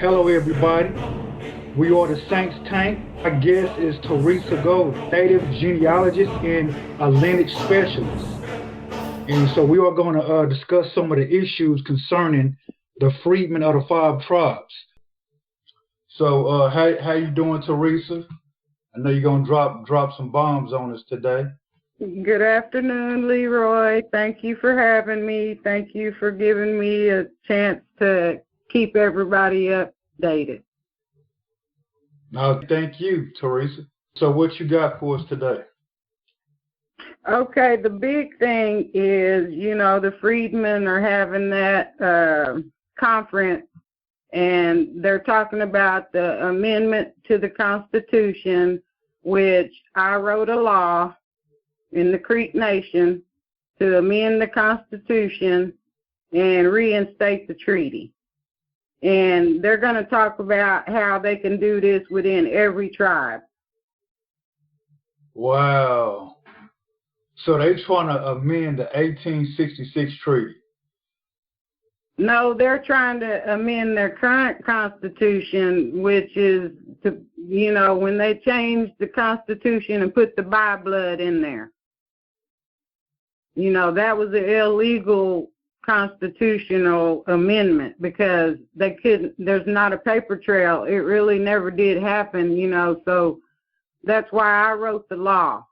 Hello, everybody. We are the Saints Tank. Our guest is Theresa Golden, native genealogist and a lineage specialist. And so we are going to discuss some of the issues concerning the freedmen of the five tribes. So, how you doing, Theresa? I know you're going to drop some bombs on us today. Good afternoon, Leroy. Thank you for having me. Thank you for giving me a chance to keep everybody updated. No, thank you, Theresa. So what you got for us today? Okay, the big thing is, the freedmen are having that conference, and they're talking about the amendment to the Constitution, which I wrote a law in the Creek Nation to amend the Constitution and reinstate the treaty. And they're going to talk about how they can do this within every tribe. Wow. So they're trying to amend the 1866 treaty. No, they're trying to amend their current Constitution, which is, when they changed the Constitution and put the by-blood in there. That was an illegal constitutional amendment because there's not a paper trail. It really never did happen, so that's why I wrote the law.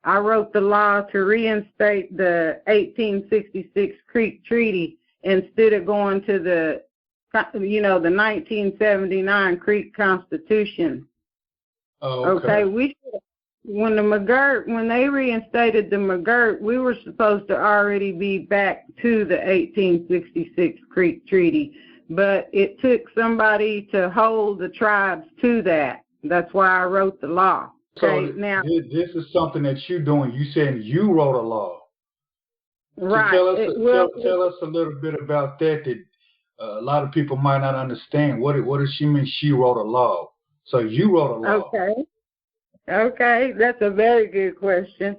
I wrote the law to reinstate the 1866 Creek Treaty instead of going to the 1979 Creek Constitution. Oh, okay. When they reinstated the McGirt, we were supposed to already be back to the 1866 Creek Treaty, but it took somebody to hold the tribes to that. That's why I wrote the law. Okay, so now this is something that you're doing. You said you wrote a law. Right. So tell us a little bit about that. That a lot of people might not understand. What does she mean? She wrote a law. So you wrote a law. Okay, that's a very good question.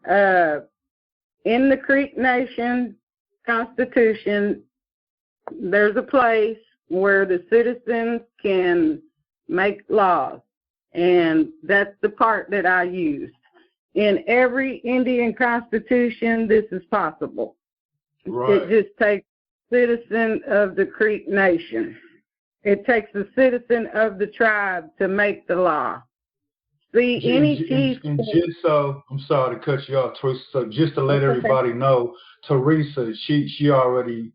In the Creek Nation Constitution, there's a place where the citizens can make laws, and that's the part that I used. In every Indian constitution, this is possible. Right. It just takes a citizen of the Creek Nation. It takes a citizen of the tribe to make the law. See, any chief. And just so, I'm sorry to cut you off, Teresa. So just to let everybody know, Theresa, she already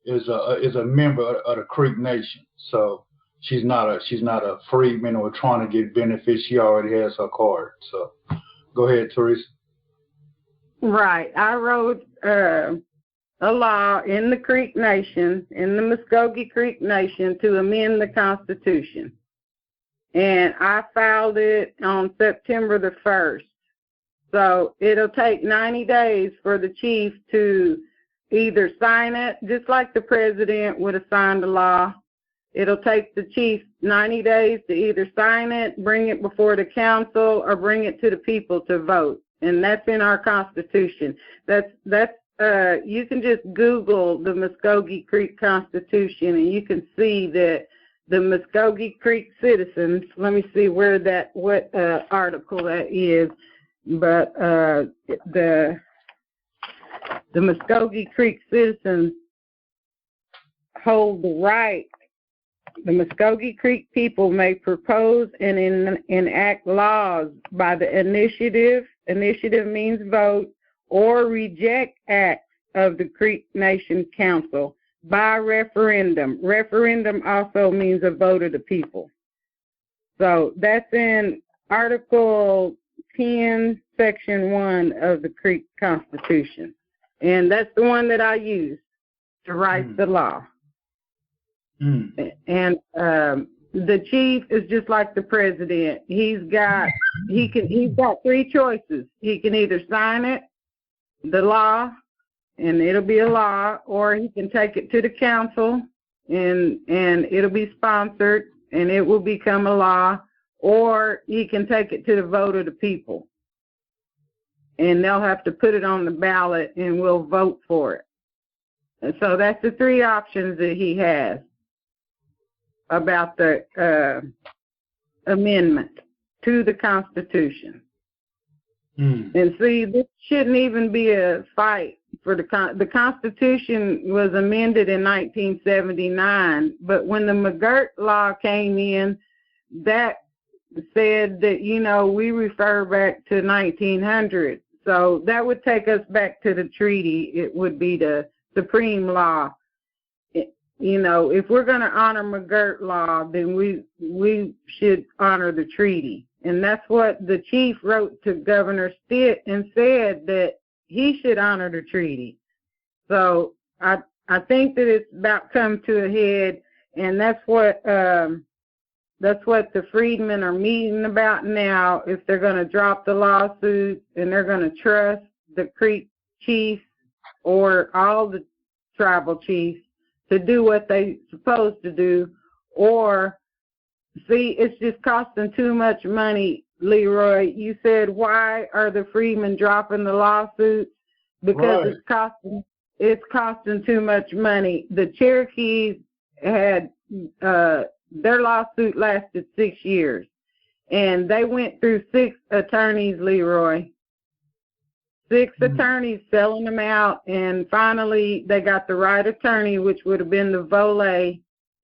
is a member of the Creek Nation. So she's not a freedman or trying to get benefits. She already has her card. So go ahead, Theresa. Right. I wrote a law in the Creek Nation, in the Muskogee Creek Nation, to amend the Constitution. And I filed it on September the 1st. So it'll take 90 days for the chief to either sign it, just like the president would have signed a law. It'll take the chief 90 days to either sign it, bring it before the council, or bring it to the people to vote. And that's in our Constitution. You can just Google the Muskogee Creek Constitution, and you can see that the Muskogee Creek citizens, let me see what article that is, but the Muskogee Creek citizens hold the right. The Muskogee Creek people may propose and enact laws by the initiative means vote, or reject acts of the Creek Nation Council by referendum. Referendum also means a vote of the people. So that's in Article 10, Section 1 of the Creek Constitution. And that's the one that I used to write the law. And the chief is just like the president. He's got 3 choices. He can either sign it, the law, and it'll be a law, or he can take it to the council and it'll be sponsored and it will become a law, or he can take it to the vote of the people and they'll have to put it on the ballot and we'll vote for it. And so that's the 3 options that he has. about the amendment to the Constitution. And see, this shouldn't even be a fight for the Constitution was amended in 1979, but when the McGirt law came in, that said that, you know, we refer back to 1900. So that would take us back to the treaty. It would be the supreme law. You know, if we're going to honor McGirt law, then we should honor the treaty. And that's what the chief wrote to Governor Stitt and said, that he should honor the treaty. So I think that it's about come to a head, and that's what the Freedmen are meeting about now. If they're going to drop the lawsuit and they're going to trust the Creek chiefs or all the tribal chiefs to do what they're supposed to do, or see, it's just costing too much money. Leroy, you said, why are the Freedmen dropping the lawsuits? Because it's costing too much money. The Cherokees had their lawsuit lasted 6 years, and they went through 6 attorneys, Leroy. 6 attorneys selling them out, and finally they got the right attorney, which would have been the Volay.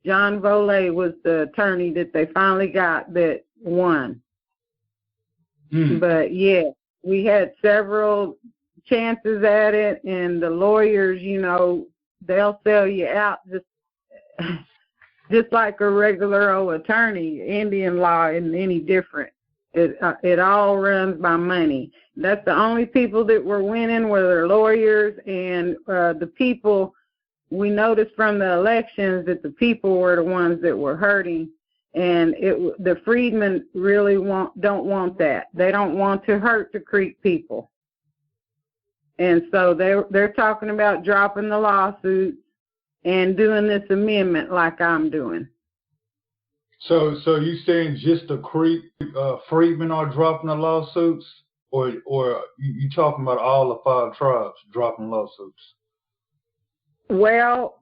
John Volay was the attorney that they finally got that won. But yeah, we had several chances at it, and the lawyers, you know, they'll sell you out just like a regular old attorney. Indian law isn't any different. It all runs by money. That's the only people that were winning were their lawyers, and the people. We noticed from the elections that the people were the ones that were hurting, and the Freedmen really don't want that. They don't want to hurt the Creek people, and so they're talking about dropping the lawsuit and doing this amendment like I'm doing. So you saying just the Creek Freedmen are dropping the lawsuits, or you talking about all the 5 tribes dropping lawsuits? Well,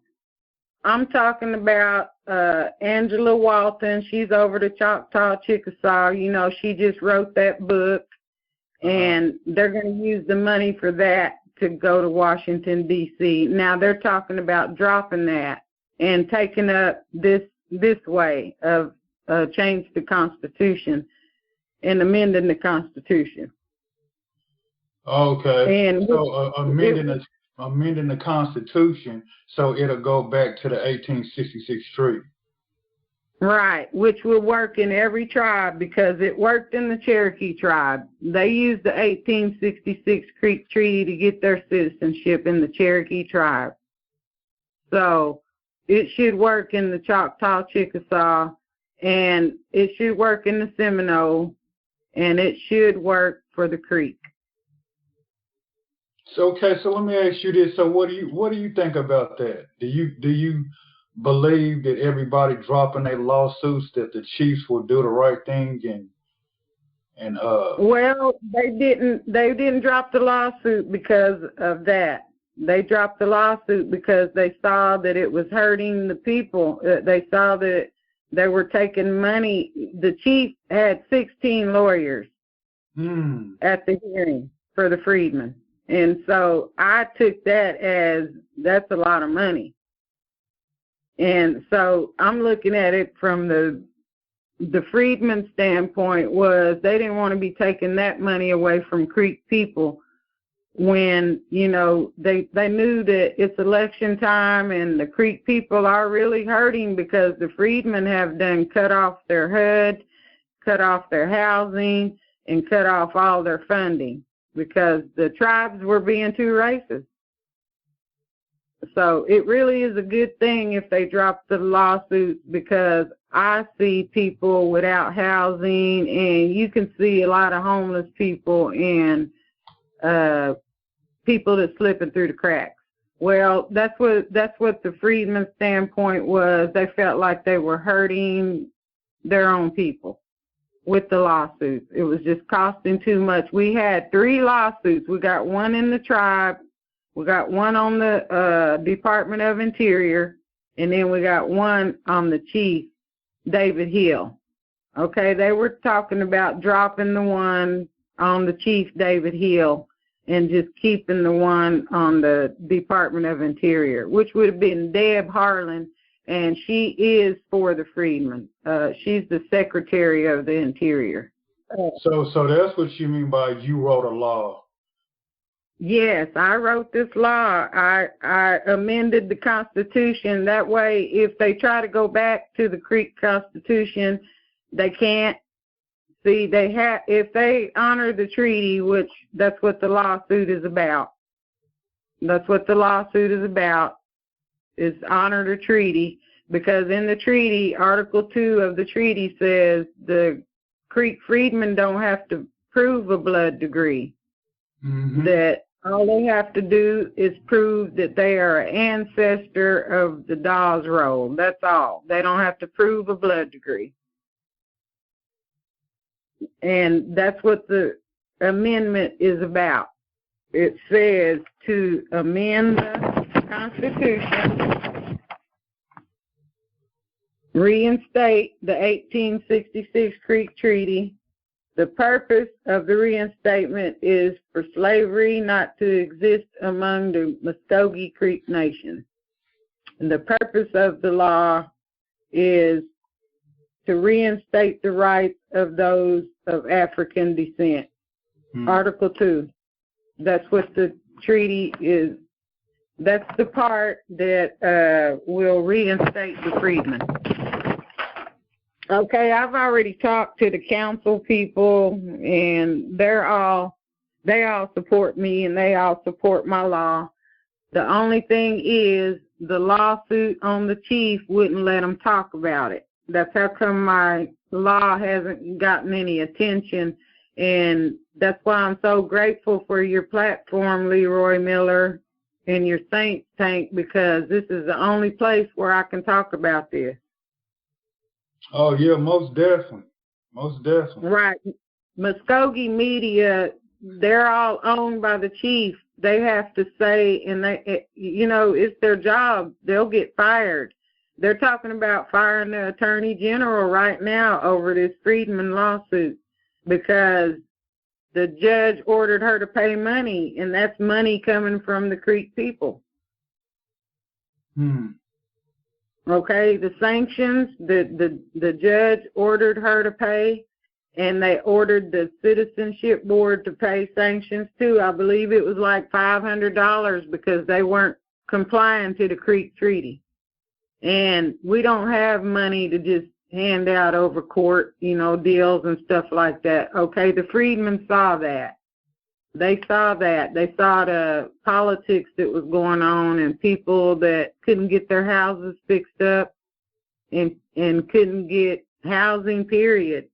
I'm talking about Angela Walton. She's over the Choctaw Chickasaw. You know, she just wrote that book, and they're going to use the money for that to go to Washington, D.C. Now they're talking about dropping that and taking up this way of change the Constitution and amending the Constitution. Okay. And so amending the Constitution so it'll go back to the 1866 treaty. Right, which will work in every tribe because it worked in the Cherokee tribe. They used the 1866 Creek Treaty to get their citizenship in the Cherokee tribe. So it should work in the Choctaw Chickasaw, and it should work in the Seminole, and it should work for the Creek. So let me ask you this. So what do you think about that? Do you believe that everybody dropping their lawsuits, that the chiefs will do the right thing and Well, they didn't drop the lawsuit because of that. They dropped the lawsuit because they saw that it was hurting the people. They saw that they were taking money. The chief had 16 lawyers at the hearing for the Freedmen. And so I took that as that's a lot of money. And so I'm looking at it from the Freedmen standpoint was they didn't want to be taking that money away from Creek people when, you know, they knew that it's election time and the Creek people are really hurting because the Freedmen have done cut off their HUD, cut off their housing, and cut off all their funding, because the tribes were being too racist. So it really is a good thing if they drop the lawsuit, because I see people without housing, and you can see a lot of homeless people and people that's slipping through the cracks. Well, that's what the Freedmen standpoint was. They felt like they were hurting their own people with the lawsuits. It was just costing too much. We had 3 lawsuits. We got one in the tribe, we got one on the Department of Interior, and then we got one on the chief David Hill. Okay, they were talking about dropping the one on the Chief David Hill and just keeping the one on the Department of Interior, which would have been Deb Harlan, and she is for the Freedmen. She's the Secretary of the Interior. So that's what you mean by you wrote a law. Yes, I wrote this law. I amended the Constitution. That way, if they try to go back to the Creek Constitution, they can't. See, if they honor the treaty, which that's what the lawsuit is about. That's what the lawsuit is about, is honor the treaty. Because in the treaty, Article 2 of the treaty says the Creek freedmen don't have to prove a blood degree. Mm-hmm. That all they have to do is prove that they are an ancestor of the Dawes Roll. That's all. They don't have to prove a blood degree. And that's what the amendment is about. It says to amend the Constitution, reinstate the 1866 Creek Treaty. The purpose of the reinstatement is for slavery not to exist among the Muskogee Creek Nation. And the purpose of the law is to reinstate the rights of those of African descent. Article 2. That's what the treaty is. That's the part that will reinstate the freedmen. Okay, I've already talked to the council people, and they all support me, and they all support my law. The only thing is the lawsuit on the chief wouldn't let them talk about it. That's how come my law hasn't gotten any attention, and that's why I'm so grateful for your platform, Leroy Miller, and your think tank, because this is the only place where I can talk about this. Oh, yeah, most definitely. Most definitely. Right. Muskogee media, they're all owned by the chief. They have to say, and it's their job. They'll get fired. They're talking about firing the attorney general right now over this Freedmen lawsuit because the judge ordered her to pay money, and that's money coming from the Creek people. Okay, the sanctions, the judge ordered her to pay, and they ordered the Citizenship Board to pay sanctions too. I believe it was like $500 because they weren't complying to the Creek Treaty. And we don't have money to just hand out over court, deals and stuff like that. Okay, the freedmen saw that. They saw that. They saw the politics that was going on and people that couldn't get their houses fixed up and couldn't get housing, period.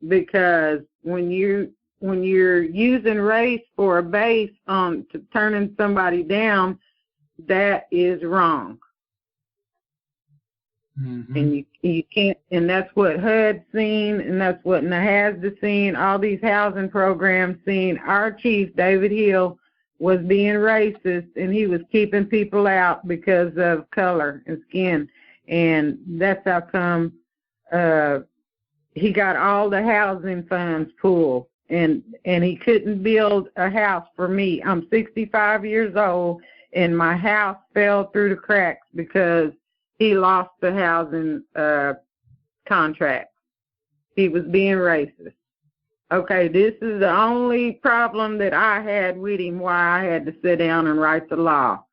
Because when you're using race for a base on to turning somebody down, that is wrong. And you can't, and that's what HUD's seen, and that's what NAHASDA's seen, all these housing programs seen. Our chief, David Hill, was being racist, and he was keeping people out because of color and skin. And that's how come he got all the housing funds pulled, and he couldn't build a house for me. I'm 65 years old, and my house fell through the cracks because he lost the housing contract. He was being racist. Okay, this is the only problem that I had with him, why I had to sit down and write the law.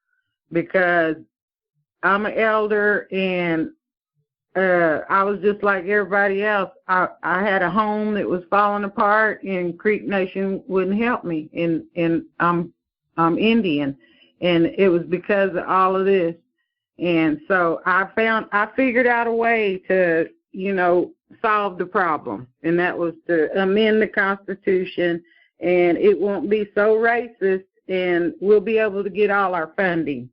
Because I'm an elder, and I was just like everybody else. I had a home that was falling apart, and Creek Nation wouldn't help me. And I'm Indian, and it was because of all of this. And so I figured out a way to, solve the problem, and that was to amend the Constitution, and it won't be so racist, and we'll be able to get all our funding.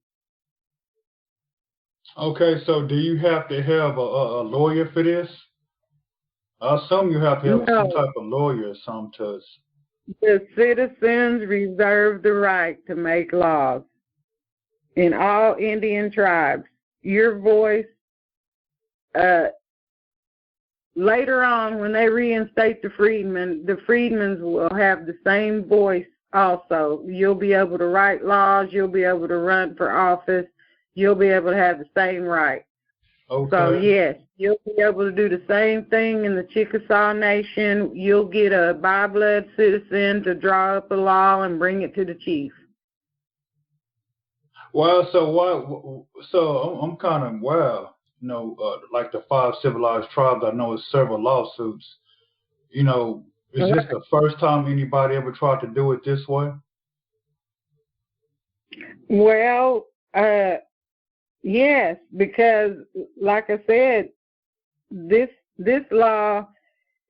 Okay, so do you have to have a lawyer for this? I assume you have to have some type of lawyer or something to us. The citizens reserve the right to make laws. In all Indian tribes, your voice later on, when they reinstate the freedmen will have the same voice also. You'll be able to write laws. You'll be able to run for office. You'll be able to have the same rights. Okay. So, yes, you'll be able to do the same thing in the Chickasaw Nation. You'll get a by-blood citizen to draw up a law and bring it to the chief. Well, so I'm kind of, well, you know, like the 5 civilized tribes, I know it's several lawsuits. You know, is this the first time anybody ever tried to do it this way? Well, yes, because like I said, this law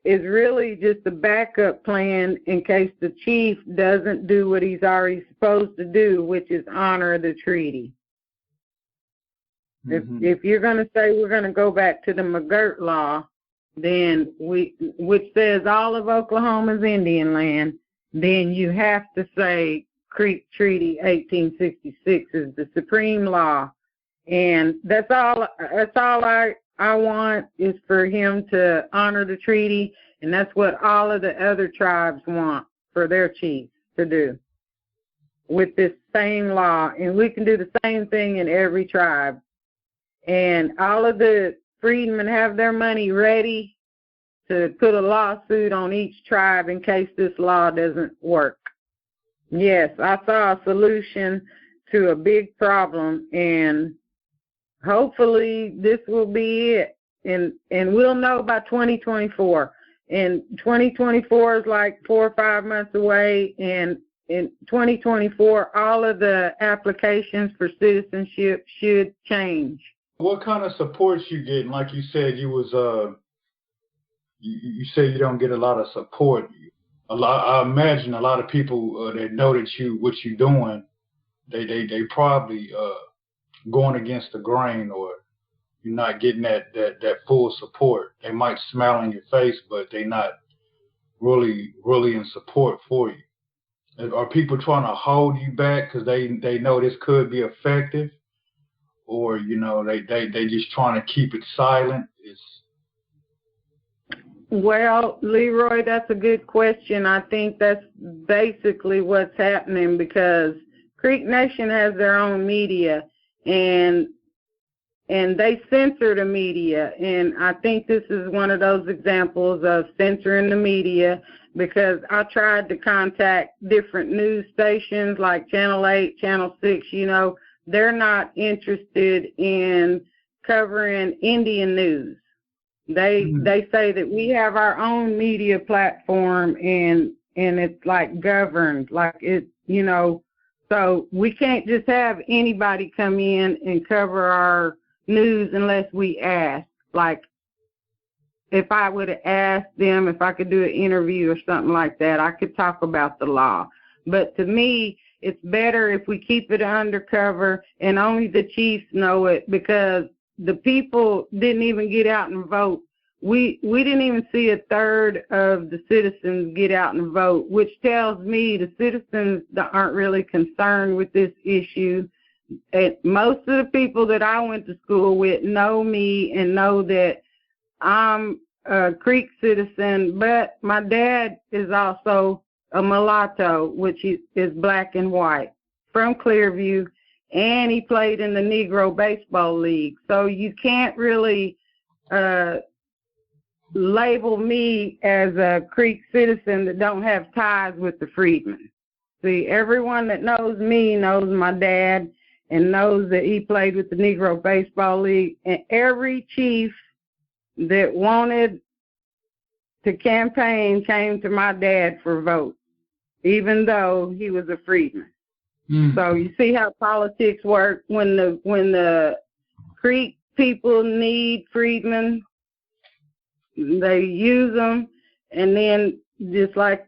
is really just a backup plan in case the chief doesn't do what he's already supposed to do, which is honor the treaty. Mm-hmm. If you're going to say we're going to go back to the McGirt law, then which says all of Oklahoma's Indian land, then you have to say Creek Treaty 1866 is the supreme law, and that's all I want is for him to honor the treaty, and that's what all of the other tribes want for their chiefs to do with this same law, and we can do the same thing in every tribe. And all of the freedmen have their money ready to put a lawsuit on each tribe in case this law doesn't work. Yes, I saw a solution to a big problem, and hopefully this will be it. And we'll know by 2024. And 2024 is like 4 or 5 months away, and in 2024, all of the applications for citizenship should change. What kind of support you getting? Like you said, you was you say you don't get a lot of support. I imagine a lot of people that know that what you're doing, they probably going against the grain, or you're not getting that full support. They might smile in your face, but they're not really in support for you. Are people trying to hold you back because they know this could be effective? Or, you know, they just trying to keep it silent? Well, Leroy, that's a good question. I think that's basically what's happening, because Creek Nation has their own media, and they censor the media. And I think this is one of those examples of censoring the media, because I tried to contact different news stations like Channel 8, Channel 6, you know, they're not interested in covering Indian news. They say that we have our own media platform, and it's like governed, like it, you know, so we can't just have anybody come in and cover our news unless we ask. Like, if I would have asked them if I could do an interview or something like that, I could talk about the law. But to me, it's better if we keep it undercover and only the chiefs know it, because the people didn't even get out and vote. We didn't even see a third of the citizens get out and vote, which tells me the citizens aren't really concerned with this issue. And most of the people that I went to school with know me and know that I'm a Creek citizen, but my dad is also a mulatto, which is black and white, from Clearview, and he played in the Negro Baseball League. So you can't really label me as a Creek citizen that don't have ties with the Freedmen. See, everyone that knows me knows my dad and knows that he played with the Negro Baseball League, and every chief that wanted to campaign came to my dad for votes, even though he was a Freedman. So you see how politics work. When the Creek people need Freedmen, they use them, and then just like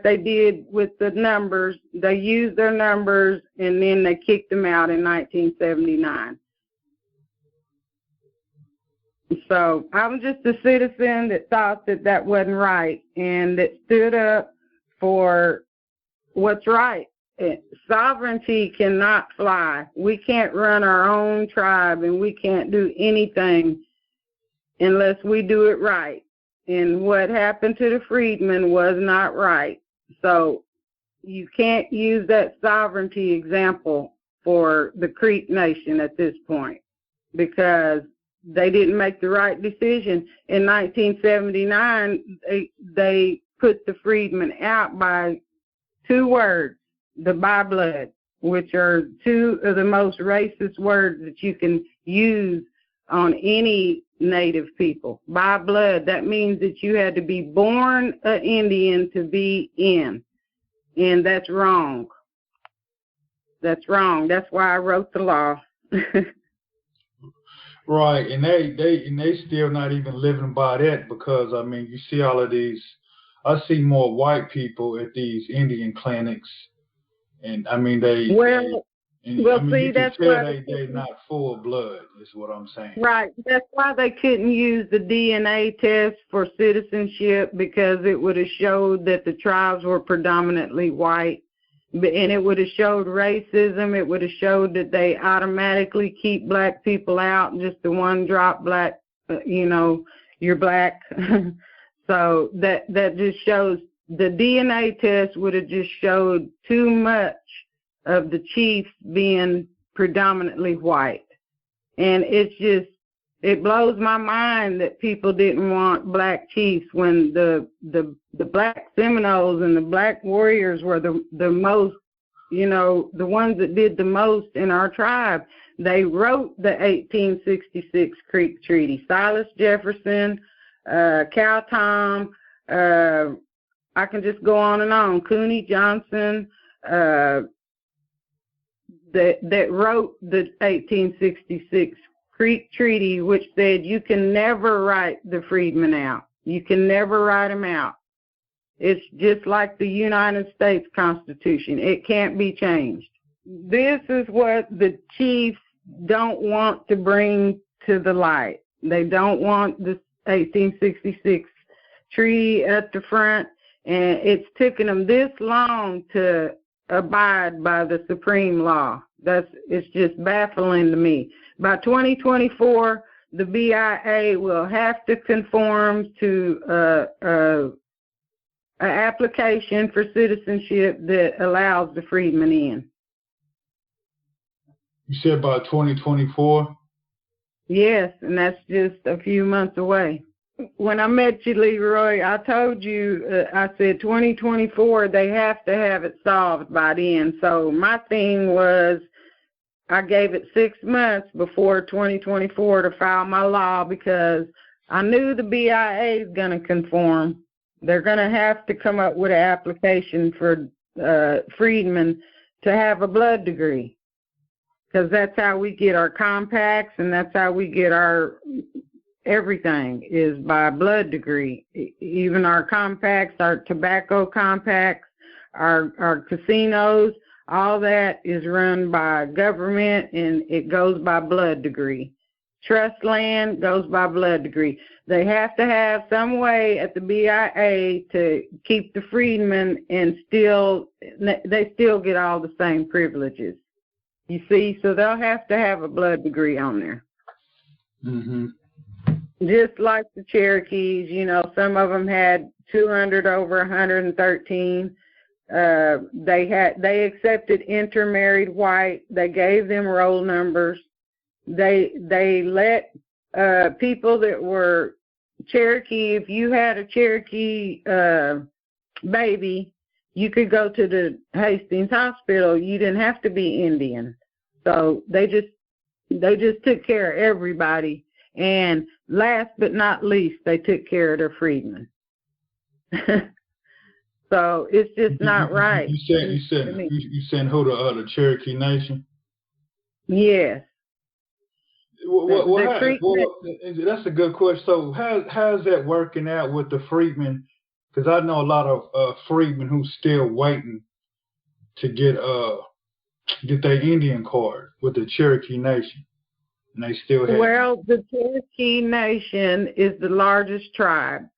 they did with the numbers, they used their numbers, and then they kicked them out in 1979. So I'm just a citizen that thought that wasn't right, and that stood up for what's right. Sovereignty cannot fly. We can't run our own tribe, and we can't do anything unless we do it right. And what happened to the freedmen was not right. So you can't use that sovereignty example for the Creek Nation at this point, because they didn't make the right decision. In 1979, they put the freedmen out by 2 words, the by blood, which are 2 of the most racist words that you can use on any native people. By blood, that means that you had to be born an Indian to be in, and that's wrong. That's wrong. That's why I wrote the law. Right, and they still not even living by that, because I mean, you see all of these. I see more white people at these Indian clinics, and I mean Well, I mean, see, you can that's tell why they not full blood, is what I'm saying. right. That's why they couldn't use the DNA test for citizenship, because it would have showed that the tribes were predominantly white. And it would have showed racism. It would have showed that they automatically keep black people out, just the one drop black, you're black. So that just shows, the DNA test would have just showed too much of the chiefs being predominantly white. And it blows my mind that people didn't want black chiefs when the black Seminoles and the black warriors were the most, the ones that did the most in our tribe. They wrote the 1866 Creek Treaty. Silas Jefferson, Cal Tom, I can just go on and on. Cooney Johnson, that wrote the 1866 Creek Treaty, which said you can never write the freedmen out. You can never write them out. It's just like the United States Constitution. It can't be changed. This is what the chiefs don't want to bring to the light. They don't want the 1866 treaty at the front, and it's taken them this long to abide by the supreme law. It's just baffling to me. By 2024, the BIA will have to conform to an application for citizenship that allows the freedmen in. You said by 2024? Yes, and that's just a few months away. When I met you, Leroy, I told you, I said 2024, they have to have it solved by then. So my thing was, I gave it 6 months before 2024 to file my law, because I knew the BIA is going to conform. They're going to have to come up with an application for freedmen to have a blood degree, because that's how we get our compacts, and that's how we get our everything, is by blood degree. Even our compacts, our tobacco compacts, our casinos, all that is run by government, and it goes by blood degree. Trust land goes by blood degree. They have to have some way at the BIA to keep the freedmen, and they still get all the same privileges. You see, so they'll have to have a blood degree on there. Mm-hmm. Just like the Cherokees, some of them had 200 over 113. They accepted intermarried white. They gave them roll numbers. They let people that were Cherokee, if you had a Cherokee baby, you could go to the Hastings Hospital. You didn't have to be Indian. So they just took care of everybody. And last but not least, they took care of their freedmen. So it's just not right. You said who, the Cherokee Nation? Yes. That's a good question. So how's that working out with the freedmen? Because I know a lot of freedmen who's still waiting to get their Indian card with the Cherokee Nation, and they still have. Well, the Cherokee Nation is the largest tribe.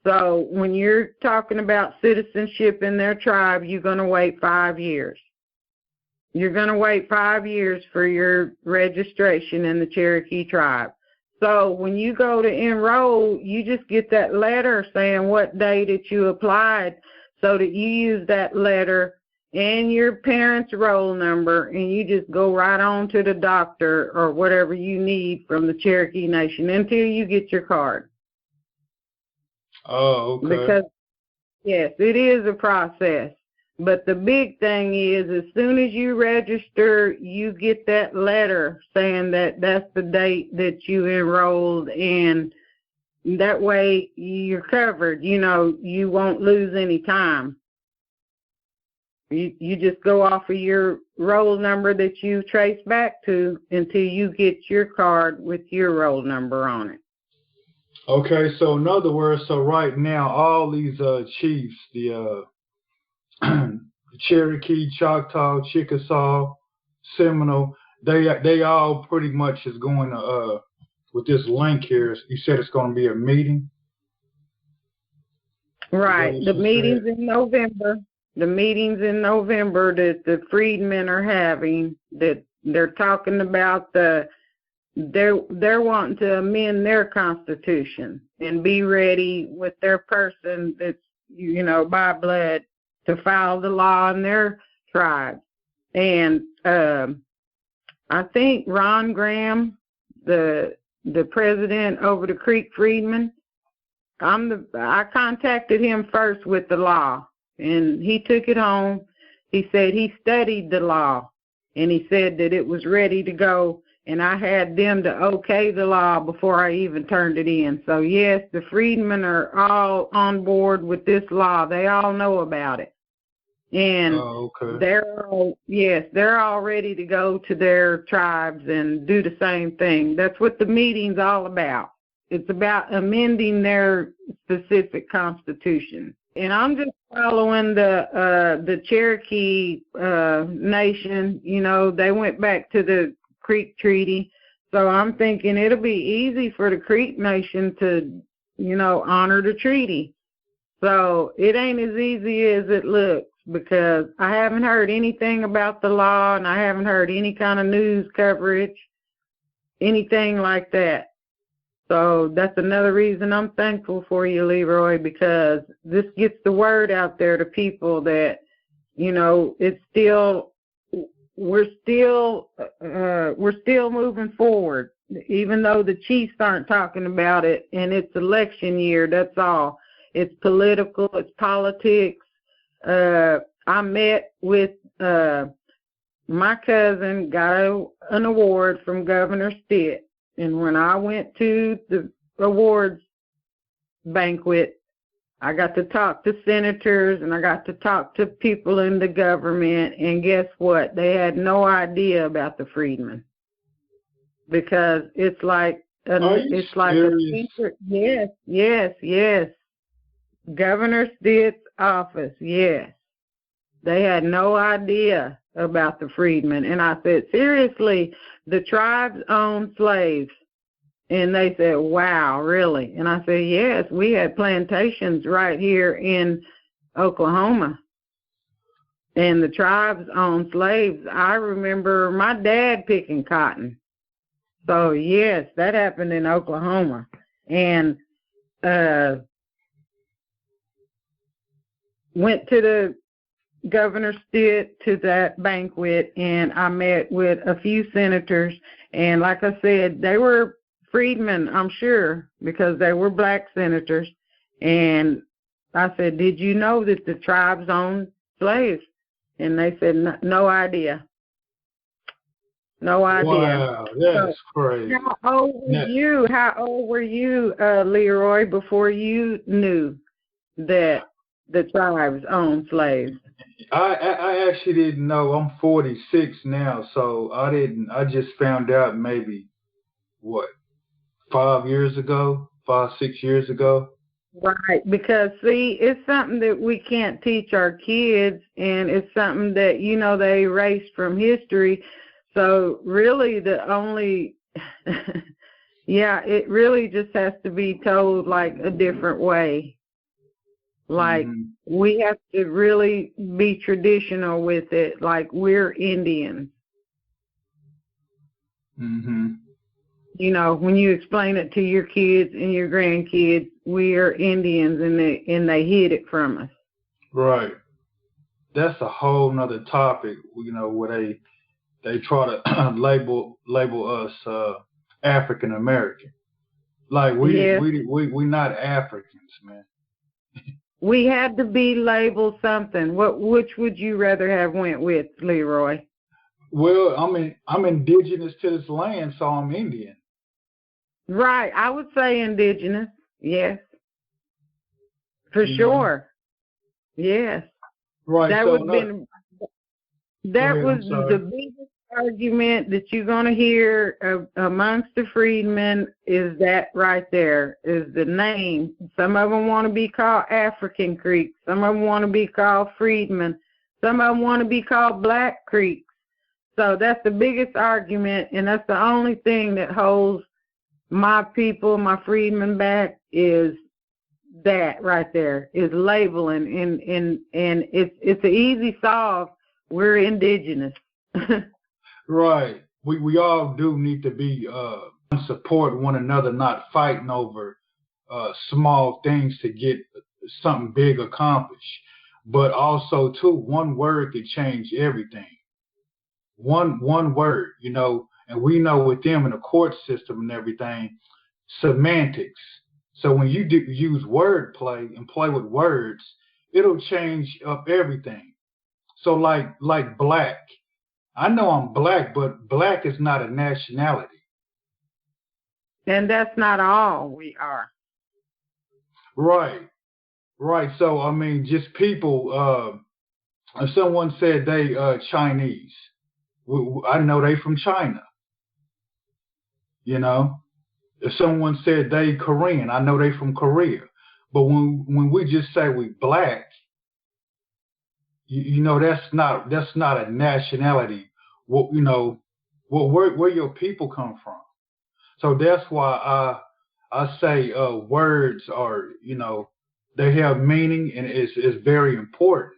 So when you're talking about citizenship in their tribe, you're going to wait 5 years. You're going to wait 5 years for your registration in the Cherokee tribe. So when you go to enroll, you just get that letter saying what day that you applied, so that you use that letter and your parents' roll number, and you just go right on to the doctor or whatever you need from the Cherokee Nation until you get your card. Oh, okay. Because, yes, it is a process. But the big thing is, as soon as you register, you get that letter saying that that's the date that you enrolled, and that way you're covered. You know, you won't lose any time. You just go off of your roll number that you trace back to until you get your card with your roll number on it. Okay, so in other words, so right now all these chiefs, the Cherokee, Choctaw, Chickasaw, Seminole, they all pretty much is going to with this link here. You said it's going to be a meeting. Right. The meeting's in November. The meetings in November that the Freedmen are having, that they're talking about they're wanting to amend their constitution and be ready with their person that's, you know, by blood to file the law in their tribe. And I think Ron Graham, the president over the Creek Freedmen, I contacted him first with the law, and he took it home. He said he studied the law, and he said that it was ready to go, and I had them to okay the law before I even turned it in. So, yes, the Freedmen are all on board with this law. They all know about it. And they're all ready to go to their tribes and do the same thing. That's what the meeting's all about. It's about amending their specific constitution. And I'm just following the Cherokee Nation. You know, they went back to the Creek Treaty. So I'm thinking it'll be easy for the Creek Nation to, you know, honor the treaty. So it ain't as easy as it looks, because I haven't heard anything about the law, and I haven't heard any kind of news coverage, anything like that. So that's another reason I'm thankful for you, Leroy, because this gets the word out there to people that, you know, we're still moving forward, even though the chiefs aren't talking about it, and it's election year. That's all. It's political. It's politics. I met with my cousin, got an award from Governor Stitt. And when I went to the awards banquet, I got to talk to senators, and I got to talk to people in the government, and guess what? They had no idea about the Freedmen, because it's like a secret. Yes. Governor Stitt's office, yes. They had no idea about the Freedmen. And I said, seriously, the tribes own slaves? And they said, wow, really? And I said, yes, we had plantations right here in Oklahoma, and the tribes owned slaves. I remember my dad picking cotton. So, yes, that happened in Oklahoma. And went to the Governor Stitt to that banquet, and I met with a few senators, and like I said, they were freedmen, I'm sure, because they were black senators. And I said, did you know that the tribes owned slaves? And they said, no idea. No idea. Wow, that's crazy. How old were you, Leroy, before you knew that the tribes owned slaves? I actually didn't know. I'm 46 now, so I just found out maybe, 5 years ago, 6 years ago. Right, because see, it's something that we can't teach our kids, and it's something that, you know, they erased from history. So really the only, it really just has to be told like a different way. Like, we have to really be traditional with it, like we're Indians. You know, when you explain it to your kids and your grandkids, we are Indians, and they hid it from us. Right. That's a whole nother topic, where they try to label us African American. Like Yes, we not Africans, man. we had to be labeled something. Which would you rather have went with, Leroy? Well, I'm indigenous to this land, so I'm Indian. Right, I would say indigenous. Yes, for You know? sure. Yes, Right. that So would no, been go that ahead. was I'm sorry. the biggest argument that you're going to hear amongst the freedmen, is that right there, is the name. Some of them want to be called African Creeks. Some of them want to be called Freedmen. Some of them want to be called Black Creeks. So that's the biggest argument, and that's the only thing that holds my people, my freedmen back, is that right there, is labeling, and it's an easy solve. We're indigenous. Right. We all do need to be support one another, not fighting over small things to get something big accomplished. But also too, one word could change everything. One word, and we know with them in the court system and everything, semantics. So when you do use wordplay and play with words, it'll change up everything. So like black. I know I'm black, but black is not a nationality. And that's not all we are. Right, right. So I mean, just people. If someone said they Chinese, I know they from China. You know, if someone said they Korean, I know they from Korea. But when we just say we black, that's not a nationality. Where your people come from. So that's why I say words are, they have meaning, and it's very important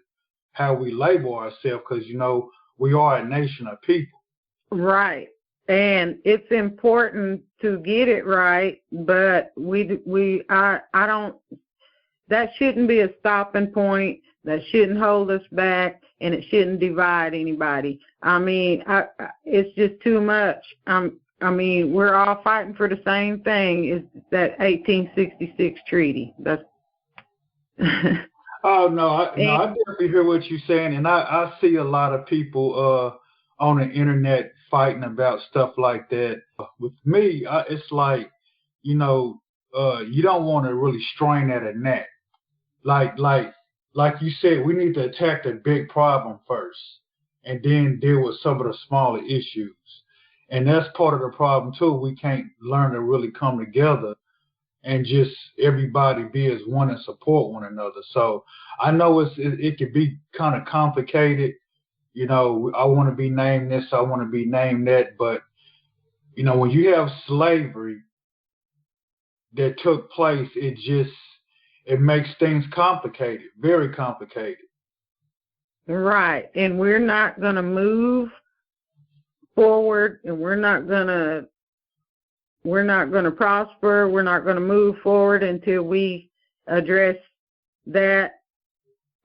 how we label ourselves, because we are a nation of people. Right. And it's important to get it right, but I don't, that shouldn't be a stopping point. That shouldn't hold us back, and it shouldn't divide anybody. I mean, it's just too much. I mean, we're all fighting for the same thing. It's that 1866 treaty. That's Oh no, I definitely hear what you're saying, and I see a lot of people on the internet fighting about stuff like that. With me, it's like, you don't want to really strain at a gnat. Like like like you said, we need to attack the big problem first, and then deal with some of the smaller issues. And that's part of the problem too. We can't learn to really come together and just everybody be as one and support one another. So I know it could be kind of complicated. I want to be named this, I want to be named that, but when you have slavery that took place, it makes things complicated, very complicated. right. And we're not going to move forward, and we're not going to prosper. We're not going to move forward until we address that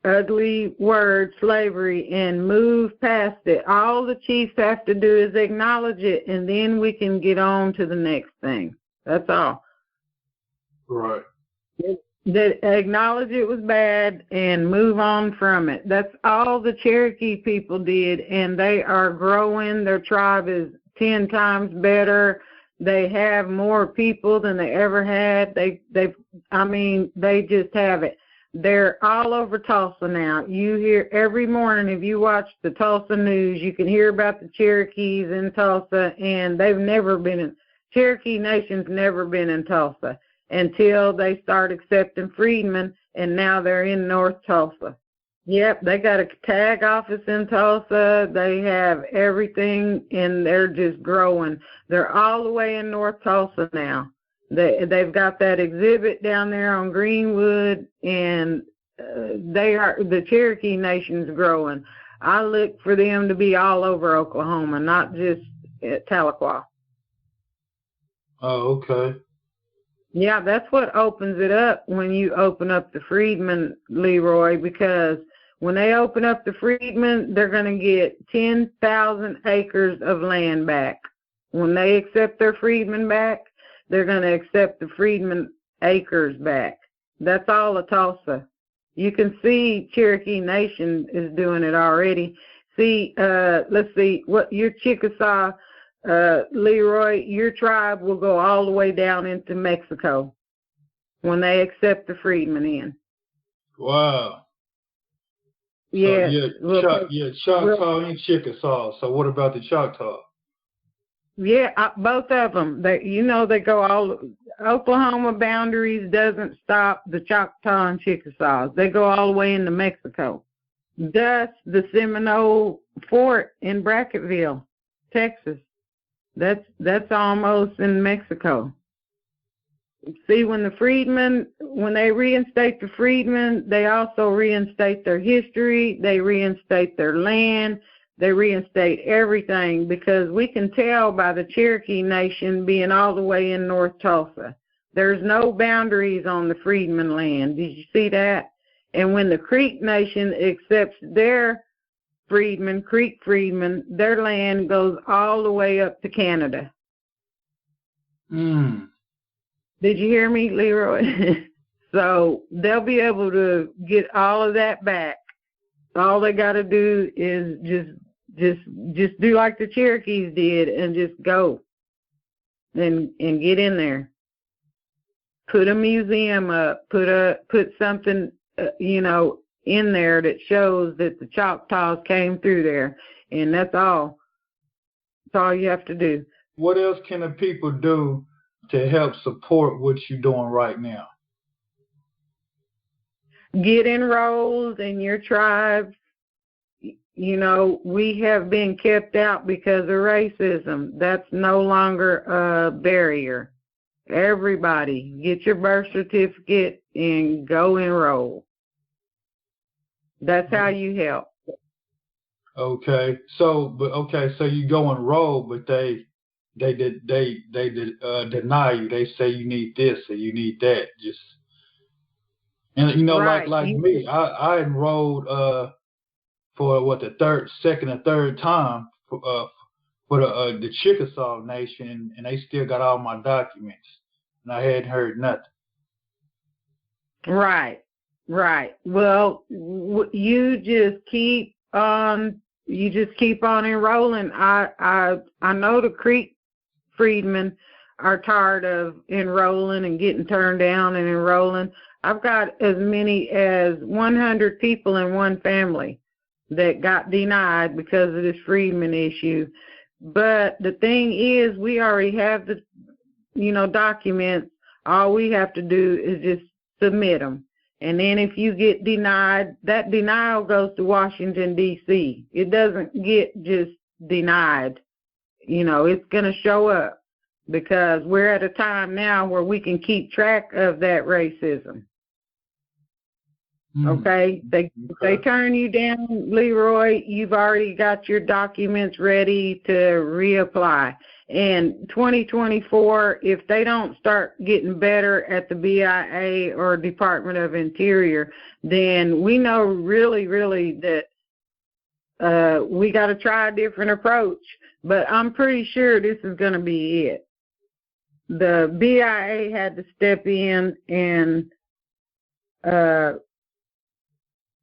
ugly word, slavery, and move past it. All the chiefs have to do is acknowledge it, and then we can get on to the next thing. That's all. Right. That acknowledge it was bad and move on from it. That's all the Cherokee people did, and they are growing. Their tribe is 10 times better. They have more people than they ever had. They just have it. They're all over Tulsa now. You hear every morning, if you watch the Tulsa news, you can hear about the Cherokees in Tulsa, and Cherokee Nation's never been in Tulsa until they start accepting freedmen, and now they're in North Tulsa. Yep, they got a tag office in Tulsa. They have everything, and they're just growing. They're all the way in North Tulsa now. They've got that exhibit down there on Greenwood, and the Cherokee Nation's growing. I look for them to be all over Oklahoma, not just at Tahlequah. Oh, okay. Yeah, that's what opens it up when you open up the Freedmen, Leroy, because when they open up the Freedmen, they're going to get 10,000 acres of land back. When they accept their Freedmen back, they're going to accept the Freedmen acres back. That's all of Tulsa. You can see Cherokee Nation is doing it already. See, let's see, what your Chickasaw, Leroy, your tribe will go all the way down into Mexico when they accept the Freedmen in. Wow. Yes. So Choctaw and Chickasaw. So what about the Choctaw? Yeah, both of them. They go all. Oklahoma boundaries doesn't stop the Choctaw and Chickasaws. They go all the way into Mexico. Thus, the Seminole Fort in Brackettville, Texas. That's almost in Mexico. See, when they reinstate the Freedmen, they also reinstate their history, they reinstate their land, they reinstate everything, because we can tell by the Cherokee Nation being all the way in North Tulsa. There's no boundaries on the Freedmen land. Did you see that? And when the Creek Nation accepts their Freedmen, Creek Freedmen, their land goes all the way up to Canada. Did you hear me, Leroy? So they'll be able to get all of that back. All they got to do is just do like the Cherokees did and just go and get in there. Put a museum up. Put something in there that shows that the Choctaws came through there, and that's all. That's all you have to do. What else can the people do to help support what you're doing right now? Get enrolled in your tribe. We have been kept out because of racism. That's no longer a barrier. Everybody, get your birth certificate and go enroll. That's how you help. Okay. So you go enroll, but they deny you. They say you need this or you need that. Right. like me, I enrolled for the second or third time for the Chickasaw Nation, and they still got all my documents, and I hadn't heard nothing. Right. Well, you just keep on enrolling. I know the Creek Freedmen are tired of enrolling and getting turned down and enrolling. I've got as many as 100 people in one family that got denied because of this Freedmen issue. But the thing is, we already have the, documents. All we have to do is just submit them. And then if you get denied, that denial goes to Washington, D.C. It doesn't get just denied. It's going to show up, because we're at a time now where we can keep track of that racism. Okay? If they turn you down, Leroy, you've already got your documents ready to reapply. And 2024, if they don't start getting better at the BIA or Department of Interior, then we know really, really that we got to try a different approach. But I'm pretty sure this is going to be it. The BIA had to step in, and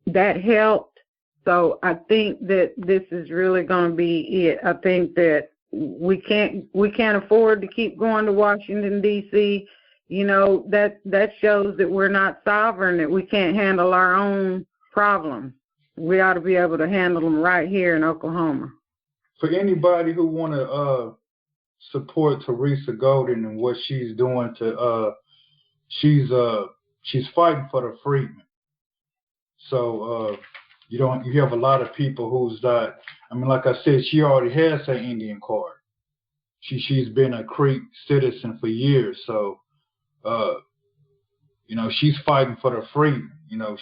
that helped. So I think that this is really going to be it. I think that we can't afford to keep going to Washington, D.C. That shows that we're not sovereign, that we can't handle our own problems. We ought to be able to handle them right here in Oklahoma. For anybody who want to support Theresa Golden and what she's doing she's fighting for the freedmen. So you have a lot of people who's not. I mean, like I said, she already has her Indian card. She's been a Creek citizen for years. So she's fighting for the freedmen.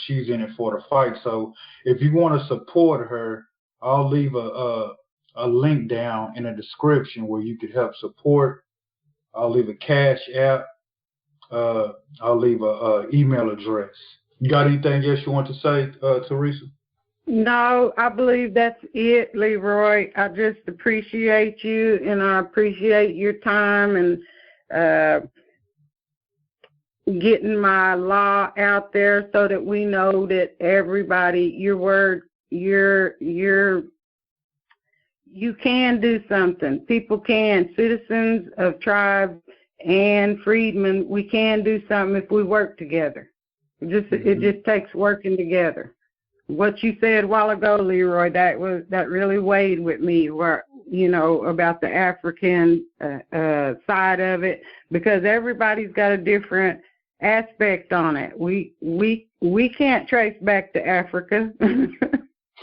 She's in it for the fight. So if you want to support her, I'll leave a link down in the description where you could help support I'll leave a cash app. I'll leave a email address. You got anything else you want to say, Theresa? No, I believe that's it, Leroy. I just appreciate you, and I appreciate your time and getting my law out there so that we know that everybody, your word, you can do something. People can. Citizens of tribes and freedmen, we can do something if we work together. It just takes working together. What you said a while ago, Leroy, that really weighed with me, where, about the African side of it, because everybody's got a different aspect on it. We can't trace back to Africa.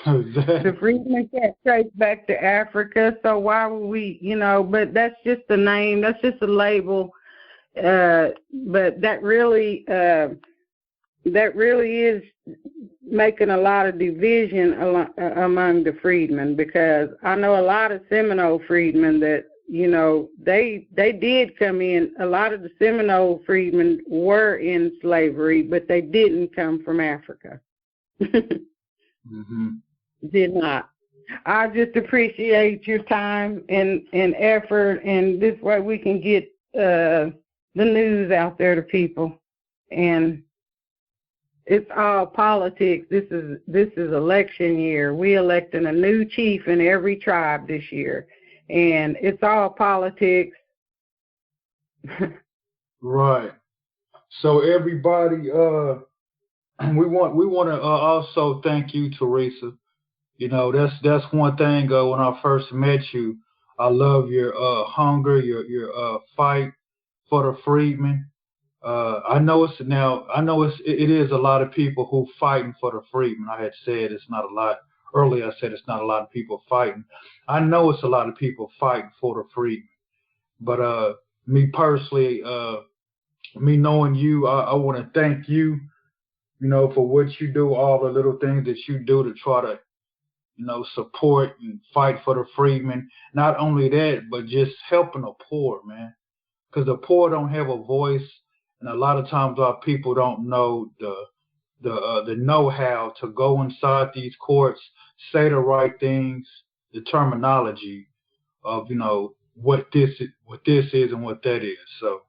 The freedmen can't trace back to Africa, so why would we, but that's just a name, that's just a label, but that really is making a lot of division among the freedmen, because I know a lot of Seminole freedmen that, they did come in. A lot of the Seminole freedmen were in slavery, but they didn't come from Africa. Did not. I just appreciate your time and effort, and this way we can get the news out there to people. And it's all politics. This is election year. We electing a new chief in every tribe this year, and it's all politics. Right. So everybody, we want to also thank you, Theresa. That's one thing. When I first met you, I love your hunger, your fight for the freedmen. I know it is a lot of people who fighting for the freedmen. I had said it's not a lot earlier. I said it's not a lot of people fighting. I know it's a lot of people fighting for the freedmen. But me personally, me knowing you, I want to thank you. For what you do, all the little things that you do to try to support and fight for the freedmen. Not only that, but just helping the poor, man. Because the poor don't have a voice, and a lot of times our people don't know the know-how to go inside these courts, say the right things, the terminology of what this is and what that is. So,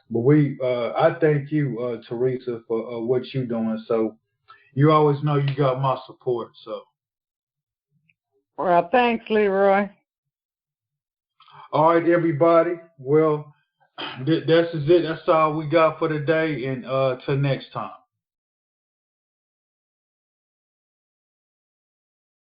but I thank you, Theresa, for what you're doing. So you always know you got my support. So. Well, thanks, Leroy. All right, everybody. Well, that's it. That's all we got for today, and till next time.